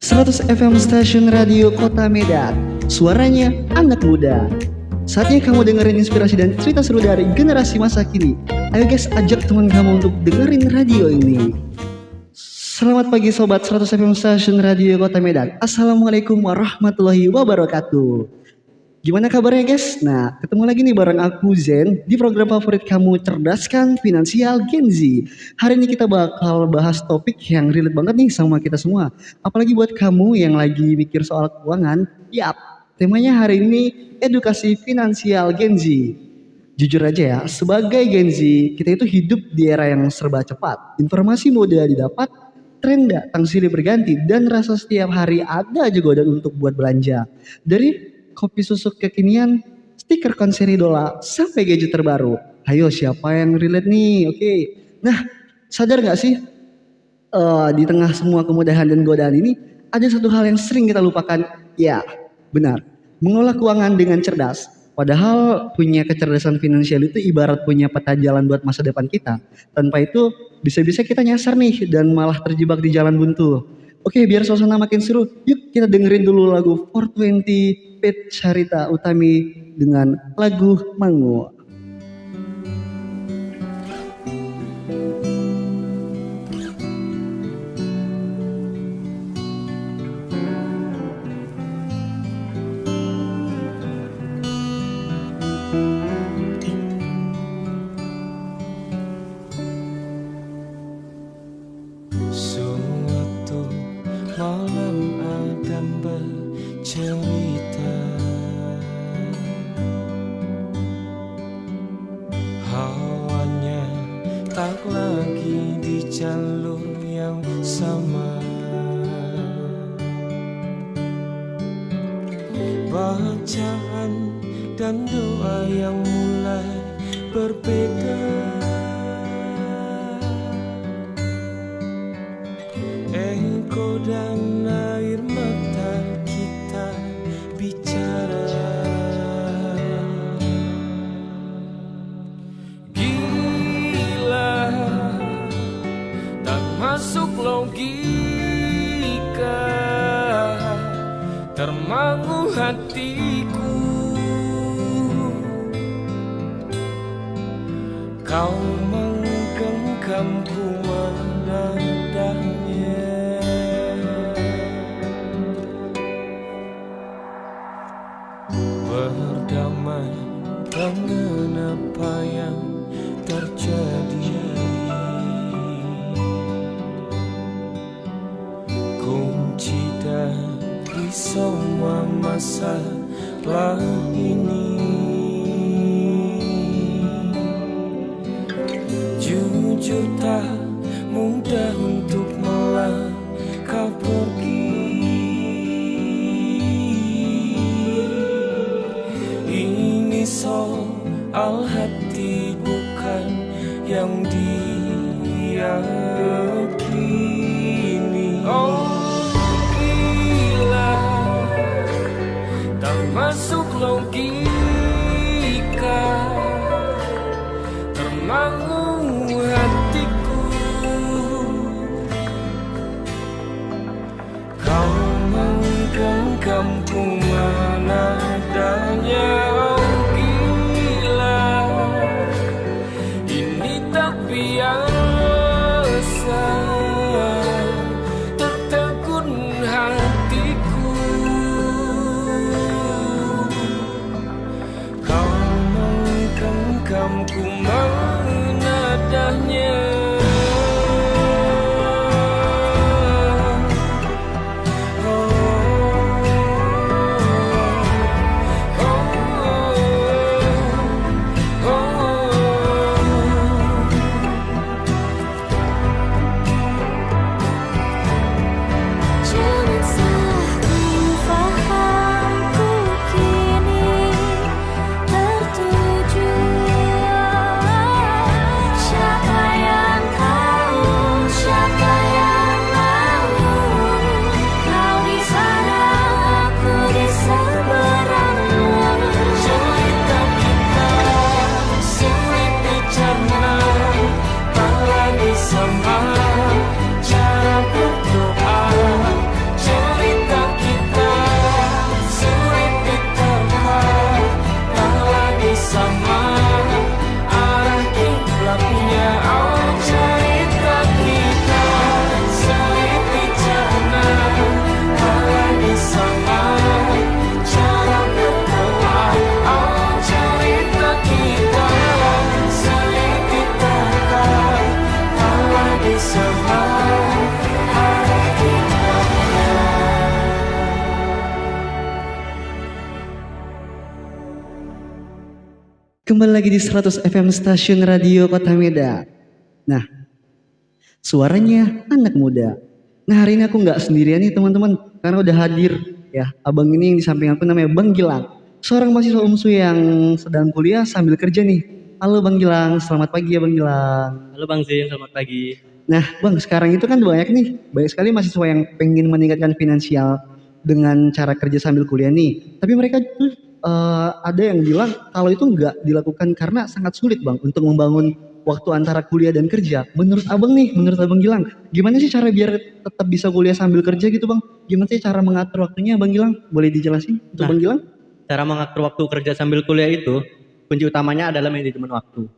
100 FM Stasiun Radio Kota Medan. Suaranya anak muda. Saatnya kamu dengerin inspirasi dan cerita seru dari generasi masa kini. Ayo guys, ajak teman kamu untuk dengerin radio ini. Selamat pagi sobat 100 FM Stasiun Radio Kota Medan. Assalamualaikum warahmatullahi wabarakatuh. Gimana kabarnya guys? Nah, ketemu lagi nih bareng aku Zen di program favorit kamu Cerdaskan Finansial Gen Z. Hari ini kita bakal bahas topik yang relate banget nih sama kita semua. Apalagi buat kamu yang lagi mikir soal keuangan. Yap, temanya hari ini edukasi finansial Gen Z. Jujur aja ya, sebagai Gen Z, kita itu hidup di era yang serba cepat. Informasi mudah didapat, tren datang silih berganti, dan rasa setiap hari ada aja godaan untuk buat belanja. Dari kopi susu kekinian, stiker konser idola, sampai gadget terbaru. Ayo siapa yang relate nih? Oke. Nah, sadar gak sih di tengah semua kemudahan dan godaan ini ada satu hal yang sering kita lupakan. Ya, benar. Mengelola keuangan dengan cerdas. Padahal punya kecerdasan finansial itu ibarat punya peta jalan buat masa depan kita. Tanpa itu bisa-bisa kita nyasar nih dan malah terjebak di jalan buntu. Oke, biar suasana makin seru, yuk kita dengerin dulu lagu 420 Pet Syarita Utami dengan lagu Mangu. Suatu malam Adam bercerita, hawanya tak lagi di jalur yang sama. Bacaan dan doa yang mulai berbeda. Engkau dan air mata kita bicara. Gila, tak masuk logika, termangu hatiku. Kau menggenggamku menadahnya. Berdamai dengan apa yang terjadi. Kunci dari semua masalah ini, jujur tak mudah untuk melangkah pergi. Ini soal hati bukan yang diyakini. Oh gila, tak masuk logika, termangu hatiku. Kau menggenggamku menadanya. Oh gila, ini tak biasa, tertegun hatiku. Kau menggenggamku menadahnya. Kembali lagi di 100 FM Stasiun Radio Kota Medan. Nah, suaranya anak muda. Nah, hari ini aku nggak sendirian nih teman-teman, karena udah hadir ya abang ini yang di samping aku namanya Bang Gilang, seorang mahasiswa UMSU yang sedang kuliah sambil kerja nih. Halo Bang Gilang, selamat pagi ya Bang Gilang. Halo Bang Zin, selamat pagi. Nah, Bang, sekarang itu kan banyak sekali mahasiswa yang pengen meningkatkan finansial dengan cara kerja sambil kuliah nih. Tapi mereka tuh ada yang bilang kalau itu nggak dilakukan karena sangat sulit Bang untuk membangun waktu antara kuliah dan kerja. Menurut Abang Gilang, gimana sih cara biar tetap bisa kuliah sambil kerja gitu Bang? Gimana sih cara mengatur waktunya Bang Gilang? Boleh dijelasin untuk Nah, Bang Gilang? Cara mengatur waktu kerja sambil kuliah itu, kunci utamanya adalah manajemen waktu.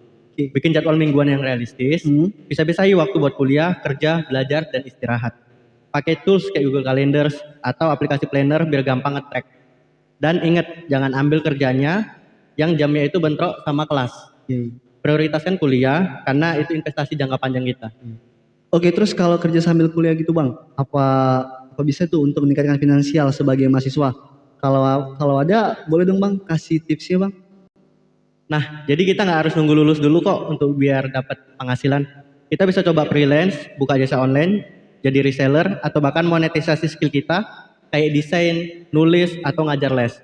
Bikin jadwal mingguan yang realistis, bisa-bisain waktu buat kuliah, kerja, belajar, dan istirahat. Pakai tools kayak Google Calendar atau aplikasi planner biar gampang nge-track. Dan ingat, jangan ambil kerjanya yang jamnya itu bentrok sama kelas. Prioritaskan kuliah, karena itu investasi jangka panjang kita. Oke, terus kalau kerja sambil kuliah gitu Bang, apa bisa tuh untuk meningkatkan finansial sebagai mahasiswa? Kalau ada, boleh dong Bang kasih tipsnya Bang. Nah, jadi kita nggak harus nunggu lulus dulu kok untuk biar dapat penghasilan. Kita bisa coba freelance, buka jasa online, jadi reseller, atau bahkan monetisasi skill kita, kayak desain, nulis, atau ngajar les.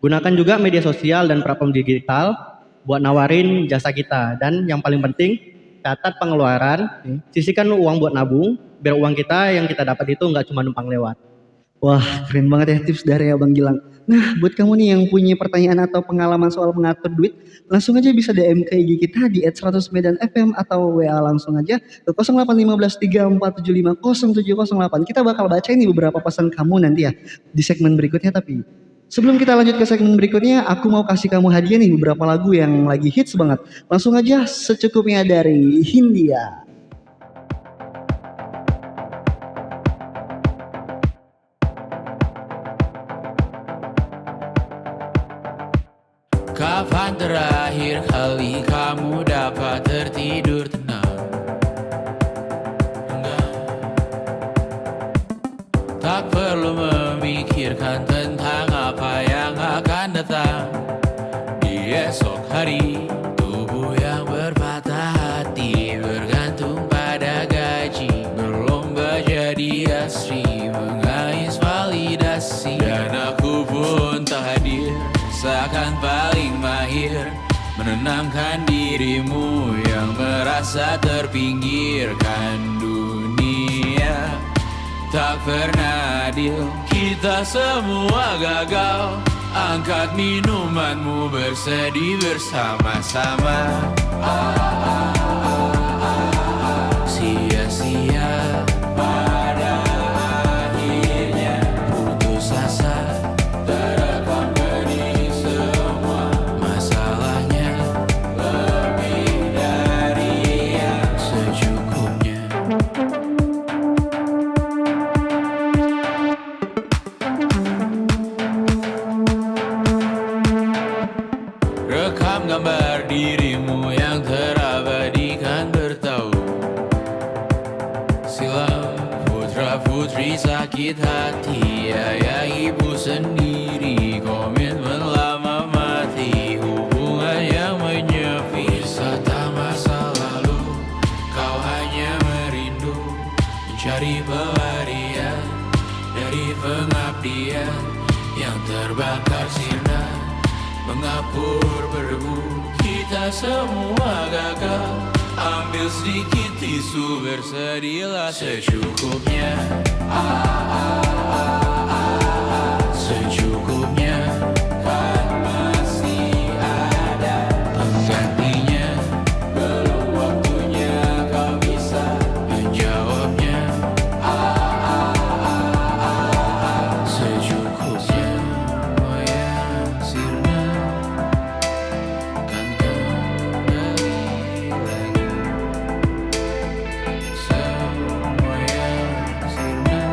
Gunakan juga media sosial dan platform digital buat nawarin jasa kita. Dan yang paling penting, catat pengeluaran, sisihkan uang buat nabung, biar uang kita yang kita dapat itu nggak cuma numpang lewat. Wah, keren banget ya tips dari Abang Gilang. Nah, buat kamu nih yang punya pertanyaan atau pengalaman soal mengatur duit, langsung aja bisa DM ke IG kita di @100medanfm atau WA langsung aja ke 081534750708. Kita bakal baca ini beberapa pesan kamu nanti ya di segmen berikutnya. Tapi sebelum kita lanjut ke segmen berikutnya, aku mau kasih kamu hadiah nih beberapa lagu yang lagi hits banget. Langsung aja secukupnya dari Hindia. Kapan terakhir kali kamu dapat tertidur tenang? Enggak. Tak perlu memikirkan tentang apa yang akan datang di esok hari. Tubuh yang berpatah hati bergantung pada gaji, berlomba jadi asri, mengais validasi. Dan aku pun tak hadir, seakan paling mahir menenangkan dirimu yang merasa terpinggirkan. Dunia tak pernah adil, kita semua gagal. Angkat minumanmu, bersedih bersama-sama. Sia-sia pada akhirnya putus asa, terekam pedih semua. Masalahnya lebih dari yang secukupnya. Rekam gambar dirimu yang terabadikan bertahun silam. Putra putri sakit hati, ayah ibu sendiri, komitmen lama mati, hubungan yang menyepi. Wisata masa lalu, kau hanya merindu, mencari pelarian dari pengabdian yang terbakar sirna, mengapur berdebu. Kita semua gagal. Ambil sedikit tisu, bersedihlah secukupnya. Secukupnya, kan masih ada penggantinya. Belum waktunya kau bisa menjawabnya. Secukupnya, yang sirna kan kembali lagi. Semua yang sirna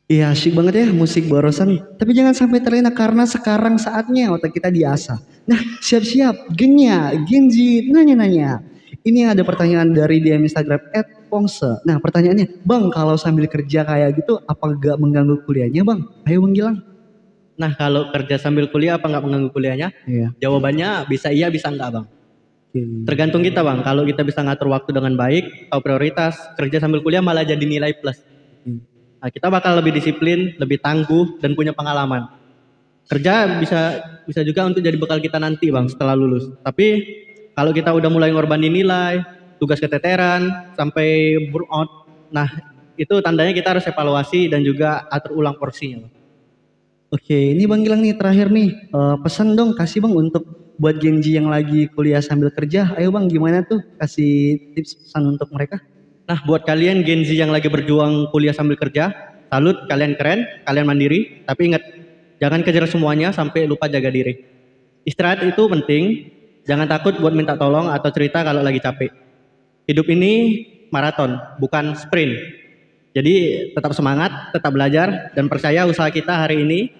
Iya, asyik banget ya musik barusan. Tapi jangan sampai terlena karena sekarang saatnya otak kita diasah. Nah, siap-siap, gengnya, Genji nanya-nanya. Ini ada pertanyaan dari DM Instagram @pongse. Nah, pertanyaannya, Bang, kalau sambil kerja kayak gitu, apa gak mengganggu kuliahnya, Bang? Ayo, Bang Gilang. Nah, kalau kerja sambil kuliah apa nggak mengganggu kuliahnya? Iya. Jawabannya bisa iya, bisa enggak, Bang. Oke. Tergantung kita, Bang. Kalau kita bisa ngatur waktu dengan baik, tahu prioritas, kerja sambil kuliah malah jadi nilai plus. Nah, kita bakal lebih disiplin, lebih tangguh, dan punya pengalaman. Kerja bisa bisa juga untuk jadi bekal kita nanti, Bang, setelah lulus. Tapi kalau kita udah mulai ngorbanin nilai, tugas keteteran, sampai burnout, nah itu tandanya kita harus evaluasi dan juga atur ulang porsinya, Bang. Oke, ini Bang Gilang nih terakhir nih. Pesan dong, kasih Bang untuk buat Genji yang lagi kuliah sambil kerja. Ayo Bang, gimana tuh? Kasih tips pesan untuk mereka. Nah, buat kalian Gen Z yang lagi berjuang kuliah sambil kerja, salut, kalian keren, kalian mandiri, tapi ingat, jangan kejar semuanya sampai lupa jaga diri. Istirahat itu penting, jangan takut buat minta tolong atau cerita kalau lagi capek. Hidup ini maraton, bukan sprint. Jadi tetap semangat, tetap belajar, dan percaya usaha kita hari ini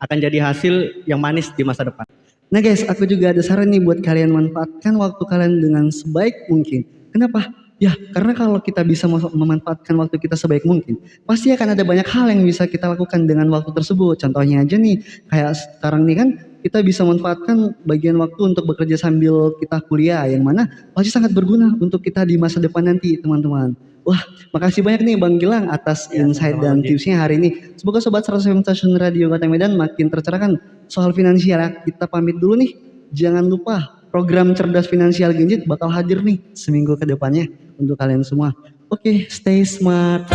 akan jadi hasil yang manis di masa depan. Nah guys, aku juga ada saran nih buat kalian manfaatkan waktu kalian dengan sebaik mungkin. Kenapa? Ya, karena kalau kita bisa memanfaatkan waktu kita sebaik mungkin, pasti akan ada banyak hal yang bisa kita lakukan dengan waktu tersebut. Contohnya aja nih, kayak sekarang nih kan, kita bisa manfaatkan bagian waktu untuk bekerja sambil kita kuliah, yang mana pasti sangat berguna untuk kita di masa depan nanti, teman-teman. Wah, makasih banyak nih Bang Gilang atas Ya, insight sama-sama, dan Ji. tipsnya hari ini. Semoga Sobat 100 Stasiun Radio Kota Medan makin tercerahkan soal finansial ya. Kita pamit dulu nih. Jangan lupa program Cerdas Finansial Genjit bakal hadir nih seminggu ke depannya untuk kalian semua. Oke, stay smart.